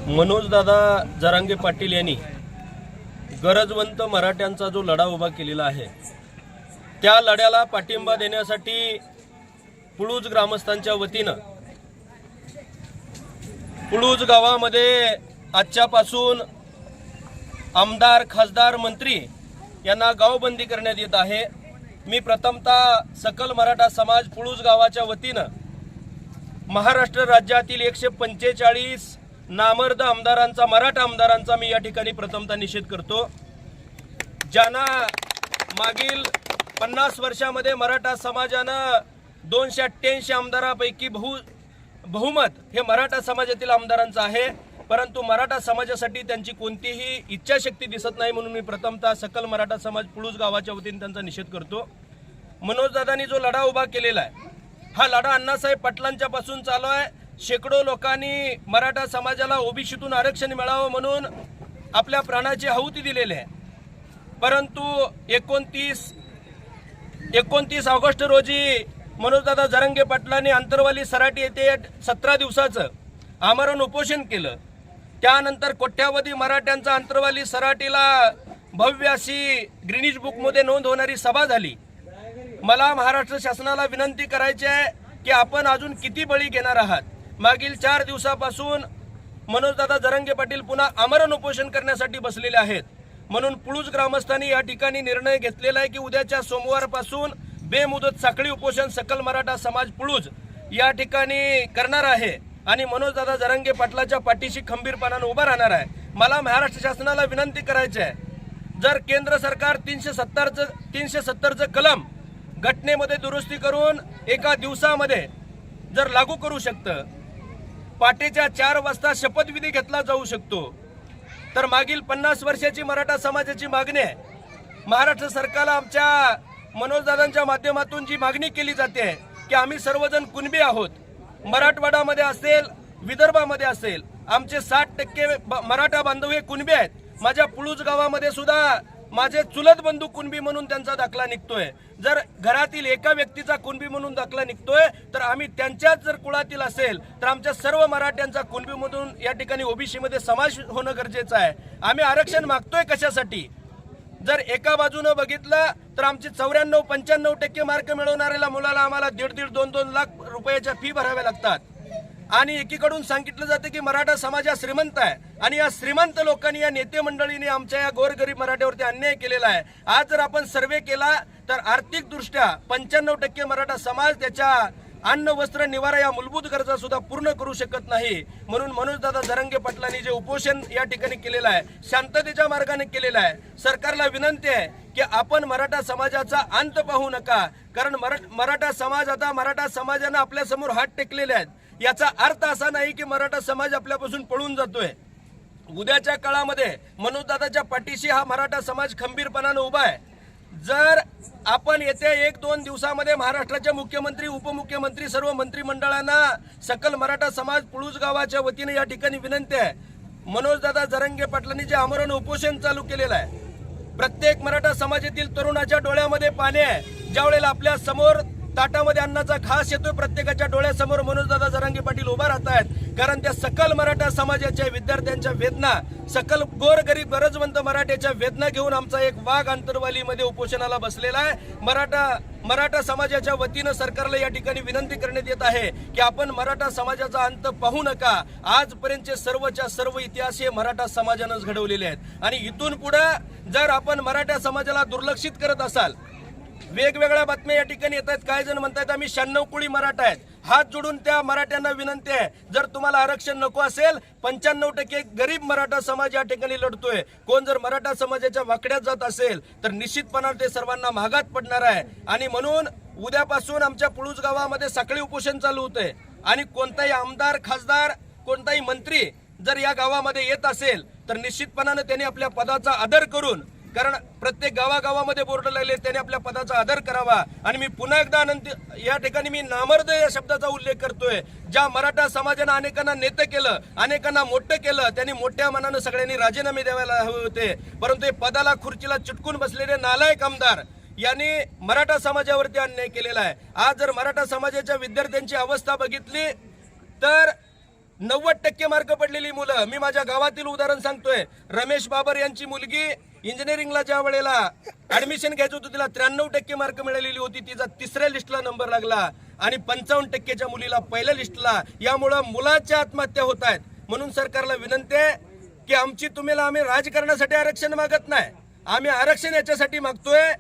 मनोजदादा जरांगे पाटील यांनी गरजवंत मराठ्यांचा जो लढा उभा केलेला आहे त्या लढ्याला पाठिंबा देण्यासाठी पुळूज ग्रामस्थांच्या वतीनं पुळूज गावामध्ये आजच्यापासून आमदार, खासदार, मंत्री यांना गावबंदी करण्यात येत आहे। मी प्रथमतः सकल मराठा समाज पुळूज गावाच्या वतीनं महाराष्ट्र राज्यातील 145 नामर्द आमदारांचा, मराठा आमदारांचा मी या ठिकाणी प्रथमतः निषेध करतो। ज्यांना मागील 50 वर्षामध्ये मराठा समाजानं 288 आमदारांपैकी बहुमत हे मराठा समाजातील आमदारांचं आहे, परंतु मराठा समाजासाठी त्यांची कोणतीही इच्छाशक्ती दिसत नाही, म्हणून मी प्रथमतः सकल मराठा समाज पुळूज गावाच्या वतीने त्यांचा निषेध करतो। मनोजदादांनी जो लढा उभा केलेला आहे हा लढा अण्णासाहेब पाटलांच्या पासून चालू आहे। शेकडो लोकांनी मराठा समाजाला ओबीसीतून आरक्षण मिळावं म्हणून आपल्या प्राणाची आहुती दिलेली आहे, परंतु 29 ऑगस्ट रोजी मनोजदादा जरांगे पाटलांनी अंतरवाली सराटी येथे 17 दिवसाचं आमरण उपोषण केलं। त्यानंतर कोट्यावधी मराठ्यांचा अंतरवाली सराटीला भव्य अशी ग्रीनिज बुकमध्ये नोंद होणारी सभा झाली। मला महाराष्ट्र शासनाला विनंती करायची आहे की आपण अजून किती बळी घेणार आहात। मागील 4 दिवसापासून मनोजदादा जरांगे पाटील पुन्हा आमरण उपोषण करण्यासाठी बसलेले आहेत, म्हणून पुळूज ग्रामस्थांनी या ठिकाणी निर्णय घेतलेला आहे की उद्याच्या सोमवारपासून बेमुदत साखळी उपोषण सकल मराठा समाज पुळूज या ठिकाणी करणार आहे आणि मनोजदादा जरांगे पाटलाच्या पाठीशी खंबीरपणाने उभा राहणार आहे। मला महाराष्ट्र शासनाला विनंती करायची आहे, जर केंद्र सरकार 370चं कलम घटनेमध्ये दुरुस्ती करून एका दिवसामध्ये जर लागू करू शकतं, पहाटेच्या 4 वाजता शपथविधी घेतला जाऊ शकतो, तर मागील 50 वर्षाची मराठा समाजाची मागणी आहे। महाराष्ट्र सरकारला आमच्या मनोजदादांच्या माध्यमातून जी मागणी केली जाते की आम्ही सर्वजण कुणबी आहोत, मराठवाड्यामध्ये असेल, विदर्भामध्ये असेल, आमचे 60% मराठा बांधव हे कुणबी आहेत। माझ्या पुळूज गावामध्ये सुद्धा माझे चुलत बंधू कुणबी म्हणून त्यांचा दाखला निघतोय। जर घरातील एका व्यक्तीचा कुणबी म्हणून दाखला निघतोय तर आम्ही त्यांच्याच जर कुळातील असेल तर आमच्या सर्व मराठ्यांचा कुणबी मधून या ठिकाणी ओबीसी मध्ये समावेश होणं गरजेचं आहे। आम्ही आरक्षण मागतोय कशासाठी? जर एका बाजूने बघितलं तर आमचे 94-95% मार्क मिळवणाऱ्या मुलाला आम्हाला 1.5 ते 2 लाख रुपयाच्या फी भराव्या लागतात आणि एकीकडून सांगितलं जातं की मराठा समाज हा श्रीमंत आहे आणि या श्रीमंत लोकांनी, या नेते मंडळींनी आमच्या या गोरगरीब मराठ्यावरती अन्याय केलेला आहे। आज जर आपण सर्वे केला तर आर्थिक दृष्ट्या 95% मराठा समाज त्याच्या अन्न, वस्त्र, निवारा या मूलभूत गरजा सुद्धा पूर्ण करू शकत नाही। म्हणून मनोजदादा जरांगे पाटलांनी जे उपोषण या ठिकाणी केलेलं आहे शांततेच्या मार्गाने केलेलं आहे। सरकारला विनंती आहे की आपण मराठा समाजाचा अंत पाहू नका, कारण मराठा समाज, आता मराठा समाजाने आपल्या समोर हात टेकलेले आहेत। याचा अर्थ असा नाही की मराठा समाज आपल्यापासून पळून जातोय। उद्याच्या काळामध्ये मनोजदादाच्या पाठीशी हा मराठा समाज खंबीरपणाने उभा आहे। जर आपण येत्या 1-2 दिवसामध्ये महाराष्ट्राचे मुख्यमंत्री, उपमुख्यमंत्री, सर्व मंत्रिमंडळांना सकल मराठा समाज पुळूज गावाच्या वतीने या ठिकाणी विनंती आहे, मनोजदादा जरांगे पाटलांनी जे आमरण उपोषण चालू केलेलं आहे, प्रत्येक मराठा समाजातील तरुणाच्या डोळ्यामध्ये पाणी आहे। ज्यावेळेला आपल्या समोर ताटामध्ये अन्नाचा घास येतोय, प्रत्येकाच्या डोळ्यासमोर मनोजदादा जरांगे पाटील उभा राहत आहेत, कारण त्या सकल मराठा समाजाच्या विद्यार्थ्यांच्या वेदना, सकल गोरगरीब गरजवंत मराठ्याच्या वेदना घेऊन आमचा एक वाघ अंतरवालीमध्ये उपोषणाला बसलेला आहे। मराठा समाजाच्या वतीनं सरकारला या ठिकाणी विनंती करण्यात येत आहे की आपण मराठा समाजाचा अंत पाहू नका। आजपर्यंतचे सर्वच्या सर्व इतिहास हे मराठा समाजानंच घडवलेले आहेत आणि इथून पुढे जर आपण मराठा समाजाला दुर्लक्षित करत असाल, वेगवेगळ्या बातम्या या ठिकाणी येत आहेत, काही जण म्हणतात आम्ही 96 कोळी मराठा आहेत। हात जोडून त्या मराठ्यांना विनंती आहे, जर तुम्हाला आरक्षण नको असेल, 95% गरीब मराठा समाज या ठिकाणी लढतोय। कोण जर मराठा समाजाच्या वाकड्यात जात असेल तर निश्चितपणाने ते सर्वांना महागात पडणार आहे आणि म्हणून उद्यापासून आमच्या पुळूज गावामध्ये साखळी उपोषण चालू होते आणि कोणताही आमदार, खासदार, कोणताही मंत्री जर या गावामध्ये येत असेल तर निश्चितपणाने त्यांनी आपल्या पदाचा आदर करून, कारण प्रत्येक गावागावामध्ये बोर्ड लागले, त्याने आपल्या पदाचा आदर करावा। आणि मी पुन्हा एकदा या ठिकाणी मी नामर्द या शब्दाचा उल्लेख करतोय। ज्या मराठा समाजाने अनेकांना नेते केलं, अनेकांना मोठं केलं, त्यांनी मोठ्या मनाने सगळ्यांनी राजीनामे द्यायला हवे होते, परंतु हे पदाला, खुर्चीला चिटकून बसलेले नालायक आमदार यांनी मराठा समाजावरती अन्याय केलेला आहे। आज जर मराठा समाजाच्या विद्यार्थ्यांची अवस्था बघितली तर 90% मार्क पडलेली मुलं, मी माझ्या गावातील उदाहरण सांगतोय. रमेश बाबर यांची मुलगी इंजिनिअरिंगला ज्या वेळेला ऍडमिशन घ्यायचं होतं तिला 93% मार्क मिळालेली होती, तिचा 3ऱ्या लिस्टला नंबर लागला आणि 55%च्या मुलीला पहिल्या लिस्टला. यामुळं मुलाच्या आत्महत्या होत आहेत. म्हणून सरकारला विनंती आहे की आम्ही राजकारणासाठी आरक्षण मागत नाही, आम्ही आरक्षण याच्यासाठी मागतोय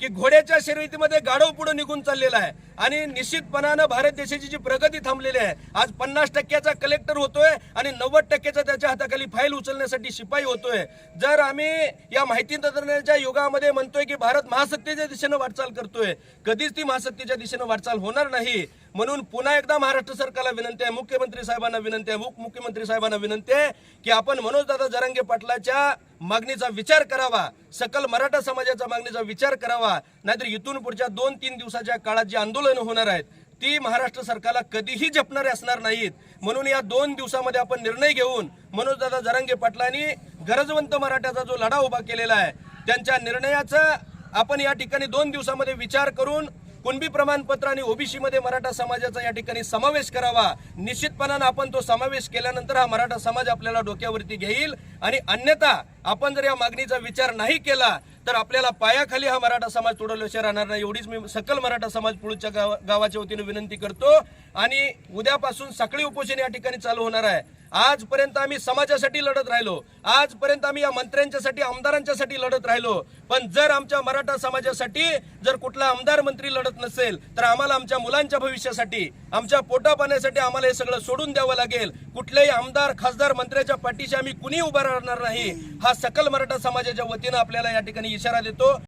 की घोड्याच्या शर्यतीमध्ये गाढव पुढे निघून चाललेला आहे आणि निश्चितपणानं भारत देशाची जी प्रगती थांबलेली आहे. आज 50%चा कलेक्टर होतोय आणि 90%चा त्याच्या हाताखाली फाईल उचलण्यासाठी शिपाई होतोय. जर आम्ही या माहिती तंत्रज्ञानाच्या युगामध्ये म्हणतोय की भारत महासत्तेच्या दिशेनं वाटचाल करतोय, कधीच ती महासत्तेच्या दिशेनं वाटचाल होणार नाही. म्हणून पुन्हा एकदा महाराष्ट्र सरकारला विनंती आहे, मुख्यमंत्री साहेबांना विनंती आहे, उपमुख्यमंत्री साहेबांना विनंती आहे की आपण मनोजदादा जरांगे पाटलाच्या मागणीचा विचार करावा, सकल मराठा समाजाच्या मागणीचा विचार करावा. नाहीतर इथून पुढच्या 2-3 दिवसाच्या काळात जी आंदोलनं होणार आहेत ती महाराष्ट्र सरकारला कधीही झेपणारे असणार नाहीत. म्हणून या 2 दिवसामध्ये आपण निर्णय घेऊन मनोजदादा जरांगे पाटलांनी गरजवंत मराठ्याचा जो लढा उभा केलेला आहे त्यांच्या निर्णयाचा आपण या ठिकाणी 2 दिवसामध्ये विचार करून कुणबी प्रमाणपत्र आणि ओबीसी मध्ये मराठा समाजाचा या ठिकाणी समावेश करावा. निश्चितपणानं आपण तो समावेश केल्यानंतर हा मराठा समाज आपल्याला डोक्यावरती घेईल आणि अन्यथा आपण जर या मागणीचा विचार नाही केला तर आपल्याला पायाखाली हा मराठा समाज तोडल्याशिवाय राहणार नाही. एवढीच मी सकल मराठा समाज पुढच्या गावाच्या वतीने विनंती करतो. आणि उद्यापासून साखळी उपोषण या ठिकाणी चालू होणार आहे. आजपर्यंत आम्ही समाजासाठी लढत राहिलो, आजपर्यंत आम्ही या मंत्र्यांच्यासाठी आमदारांच्यासाठी लढत राहिलो, पण जर आमच्या मराठा समाजासाठी जर कुठला आमदार मंत्री लढत नसेल तर आम्हाला आमच्या मुलांच्या भविष्यासाठी, आमच्या पोटा पाण्यासाठी आम्हाला हे सगळं सोडून द्यावं लागेल. कुठल्याही आमदार खासदार मंत्र्याच्या पाठीशी आम्ही कुणी उभा राहणार नाही. हा सकल मराठा समाजाच्या वतीनं आपल्याला या ठिकाणी इशारा देतो.